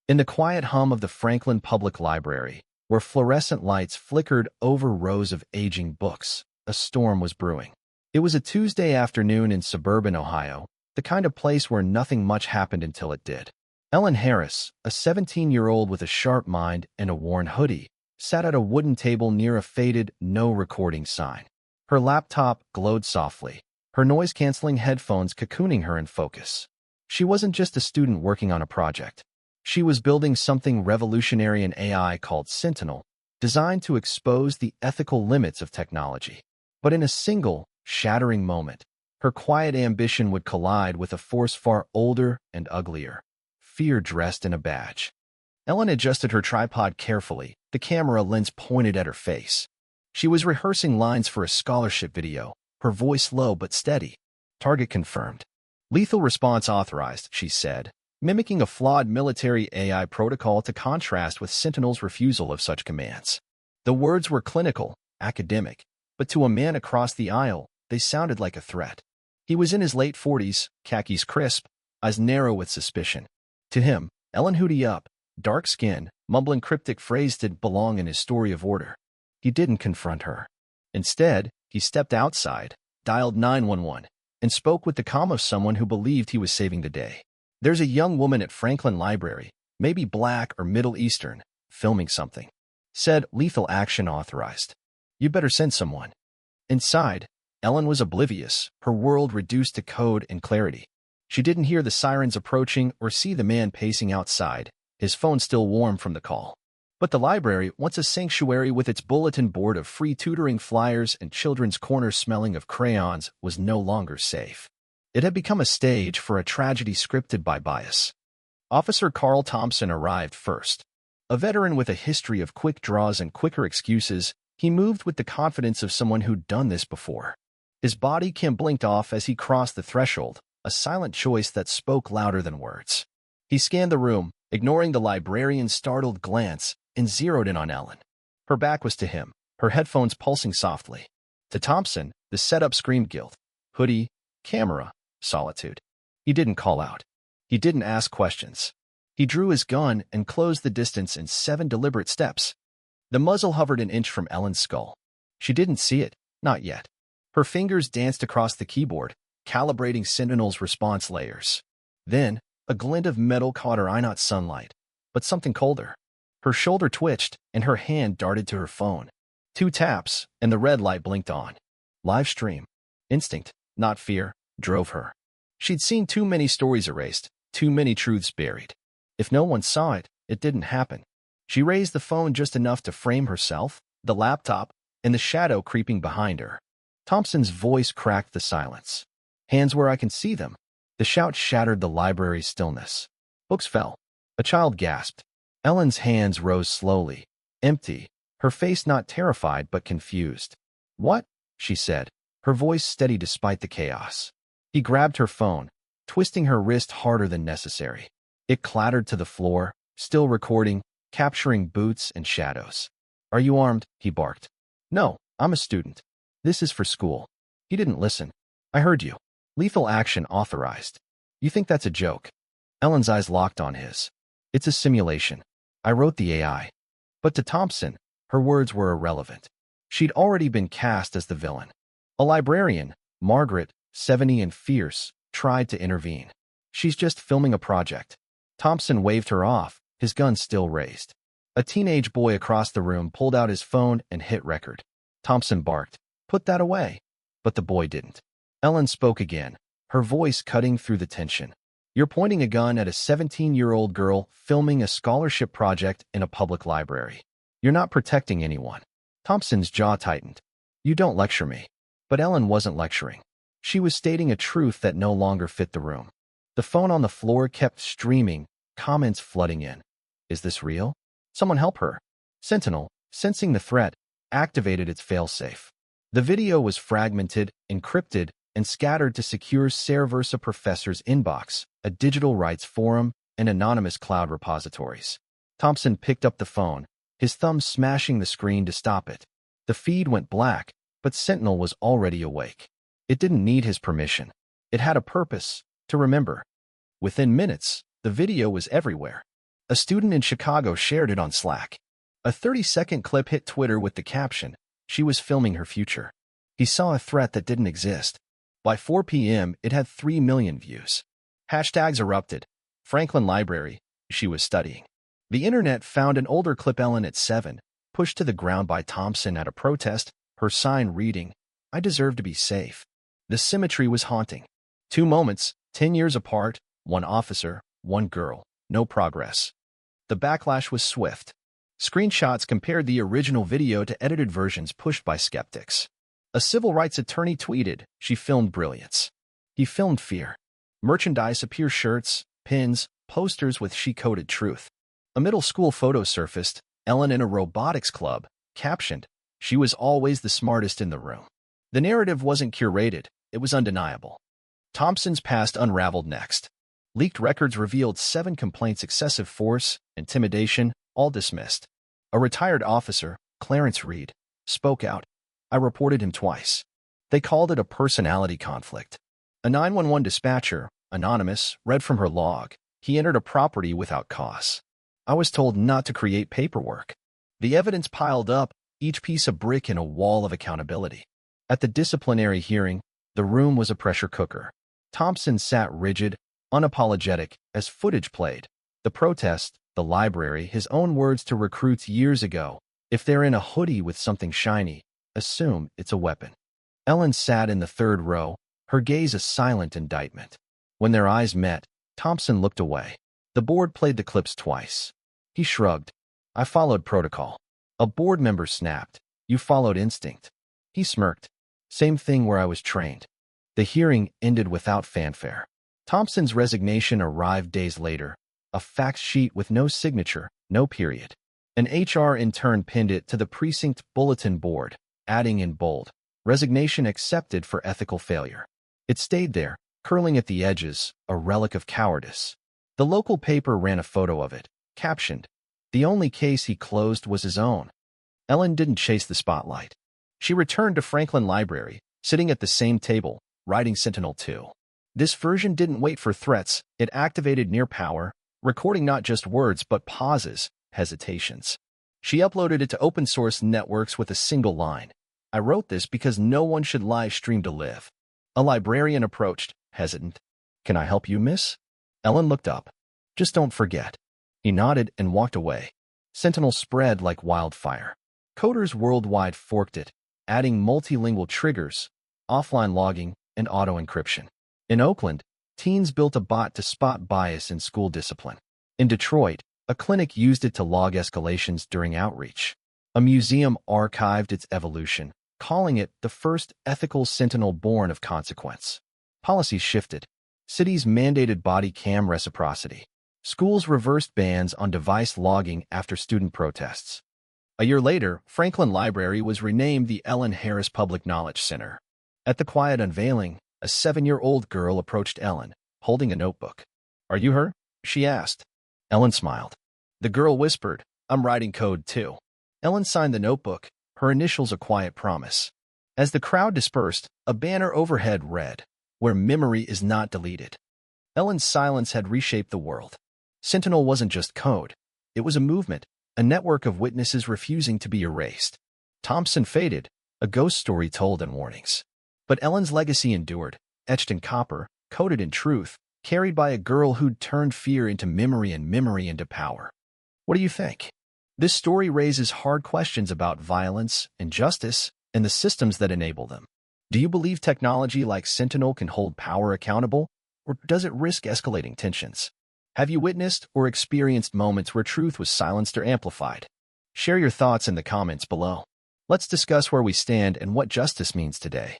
In the quiet hum of the Franklin Public Library, where fluorescent lights flickered over rows of aging books, a storm was brewing. It was a Tuesday afternoon in suburban Ohio, the kind of place where nothing much happened until it did. Ellen Harris, a 17-year-old with a sharp mind and a worn hoodie, sat at a wooden table near a faded "no recording" sign. Her laptop glowed softly, her noise-canceling headphones cocooning her in focus. She wasn't just a student working on a project. She was building something revolutionary in AI called Sentinel, designed to expose the ethical limits of technology. But in a single, shattering moment, her quiet ambition would collide with a force far older and uglier, fear dressed in a badge. Ellen adjusted her tripod carefully, the camera lens pointed at her face. She was rehearsing lines for a scholarship video, her voice low but steady. "Target confirmed. Lethal response authorized," she said, mimicking a flawed military AI protocol to contrast with Sentinel's refusal of such commands. The words were clinical, academic, but to a man across the aisle, they sounded like a threat. He was in his late 40s, khakis crisp, eyes narrow with suspicion. To him, Ellen hoodie up, dark skin, mumbling cryptic phrases didn't belong in his story of order. He didn't confront her. Instead, he stepped outside, dialed 911, and spoke with the calm of someone who believed he was saving the day. "There's a young woman at Franklin Library, maybe Black or Middle Eastern, filming something," said "lethal action authorized. You better send someone." Inside, Ellen was oblivious, her world reduced to code and clarity. She didn't hear the sirens approaching or see the man pacing outside, his phone still warm from the call. But the library, once a sanctuary with its bulletin board of free tutoring flyers and children's corners smelling of crayons, was no longer safe. It had become a stage for a tragedy scripted by bias. Officer Carl Thompson arrived first. A veteran with a history of quick draws and quicker excuses, he moved with the confidence of someone who'd done this before. His body cam blinked off as he crossed the threshold, a silent choice that spoke louder than words. He scanned the room, ignoring the librarian's startled glance, and zeroed in on Ellen. Her back was to him, her headphones pulsing softly. To Thompson, the setup screamed guilt. Hoodie, camera, solitude. He didn't call out. He didn't ask questions. He drew his gun and closed the distance in 7 deliberate steps. The muzzle hovered an inch from Ellen's skull. She didn't see it, not yet. Her fingers danced across the keyboard, calibrating Sentinel's response layers. Then, a glint of metal caught her eye, not sunlight, but something colder. Her shoulder twitched, and her hand darted to her phone. 2 taps, and the red light blinked on. Live stream. Instinct, not fear, drove her. She'd seen too many stories erased, too many truths buried. If no one saw it, it didn't happen. She raised the phone just enough to frame herself, the laptop, and the shadow creeping behind her. Thompson's voice cracked the silence. "Hands where I can see them." The shout shattered the library's stillness. Books fell. A child gasped. Ellen's hands rose slowly, empty, her face not terrified but confused. "What?" she said, her voice steady despite the chaos. He grabbed her phone, twisting her wrist harder than necessary. It clattered to the floor, still recording, capturing boots and shadows. "Are you armed?" he barked. "No, I'm a student. This is for school." He didn't listen. "I heard you. Lethal action authorized. You think that's a joke?" Ellen's eyes locked on his. "It's a simulation. I wrote the AI." But to Thompson, her words were irrelevant. She'd already been cast as the villain. A librarian, Margaret, 70 and fierce, tried to intervene. "She's just filming a project." Thompson waved her off, his gun still raised. A teenage boy across the room pulled out his phone and hit record. Thompson barked, "Put that away." But the boy didn't. Ellen spoke again, her voice cutting through the tension. "You're pointing a gun at a 17-year-old girl filming a scholarship project in a public library. You're not protecting anyone." Thompson's jaw tightened. "You don't lecture me." But Ellen wasn't lecturing. She was stating a truth that no longer fit the room. The phone on the floor kept streaming, comments flooding in. "Is this real? Someone help her." Sentinel, sensing the threat, activated its failsafe. The video was fragmented, encrypted, and scattered to secure Serversa Professor's inbox, a digital rights forum, and anonymous cloud repositories. Thompson picked up the phone, his thumb smashing the screen to stop it. The feed went black, but Sentinel was already awake. It didn't need his permission. It had a purpose, to remember. Within minutes, the video was everywhere. A student in Chicago shared it on Slack. A 30-second clip hit Twitter with the caption, "She was filming her future." He saw a threat that didn't exist. By 4 p.m., it had 3 million views. Hashtags erupted. Franklin Library, she was studying. The internet found an older clip. Ellen at 7, pushed to the ground by Thompson at a protest, her sign reading, "I deserve to be safe." The symmetry was haunting. 2 moments, 10 years apart, one officer, one girl, no progress. The backlash was swift. Screenshots compared the original video to edited versions pushed by skeptics. A civil rights attorney tweeted, "She filmed brilliance. He filmed fear." Merchandise appear: shirts, pins, posters with "She coded truth." A middle school photo surfaced, Ellen in a robotics club, captioned, "She was always the smartest in the room." The narrative wasn't curated, it was undeniable. Thompson's past unraveled next. Leaked records revealed 7 complaints: excessive force, intimidation, all dismissed. A retired officer, Clarence Reed, spoke out. "I reported him twice. They called it a personality conflict." A 911 dispatcher, anonymous, read from her log, "He entered a property without cause. I was told not to create paperwork." The evidence piled up, each piece a brick in a wall of accountability. At the disciplinary hearing, the room was a pressure cooker. Thompson sat rigid, unapologetic, as footage played. The protest, the library, his own words to recruits years ago, "If they're in a hoodie with something shiny, assume it's a weapon." Ellen sat in the third row, her gaze a silent indictment. When their eyes met, Thompson looked away. The board played the clips twice. He shrugged. "I followed protocol." A board member snapped, "You followed instinct." He smirked. "Same thing where I was trained." The hearing ended without fanfare. Thompson's resignation arrived days later, a fax sheet with no signature, no period. An HR intern pinned it to the precinct bulletin board, adding in bold, "Resignation accepted for ethical failure." It stayed there, curling at the edges, a relic of cowardice. The local paper ran a photo of it, captioned, "The only case he closed was his own." Ellen didn't chase the spotlight. She returned to Franklin Library, sitting at the same table, writing Sentinel 2. This version didn't wait for threats, it activated near power, recording not just words but pauses, hesitations. She uploaded it to open-source networks with a single line. "I wrote this because no one should live stream to live." A librarian approached, hesitant. "Can I help you, miss?" Ellen looked up. "Just don't forget." He nodded and walked away. Sentinel spread like wildfire. Coders worldwide forked it, adding multilingual triggers, offline logging, and auto-encryption. In Oakland, teens built a bot to spot bias in school discipline. In Detroit, a clinic used it to log escalations during outreach. A museum archived its evolution, calling it the first ethical sentinel born of consequence. Policies shifted. Cities mandated body cam reciprocity. Schools reversed bans on device logging after student protests. A year later, Franklin Library was renamed the Ellen Harris Public Knowledge Center. At the quiet unveiling, a 7-year-old girl approached Ellen, holding a notebook. "Are you her?" she asked. Ellen smiled. The girl whispered, "I'm writing code too." Ellen signed the notebook, her initials a quiet promise. As the crowd dispersed, a banner overhead read, "Where memory is not deleted." Ellen's silence had reshaped the world. Sentinel wasn't just code. It was a movement, a network of witnesses refusing to be erased. Thompson faded, a ghost story told in warnings. But Ellen's legacy endured, etched in copper, coded in truth, carried by a girl who'd turned fear into memory and memory into power. What do you think? This story raises hard questions about violence, injustice, and the systems that enable them. Do you believe technology like Sentinel can hold power accountable, or does it risk escalating tensions? Have you witnessed or experienced moments where truth was silenced or amplified? Share your thoughts in the comments below. Let's discuss where we stand and what justice means today.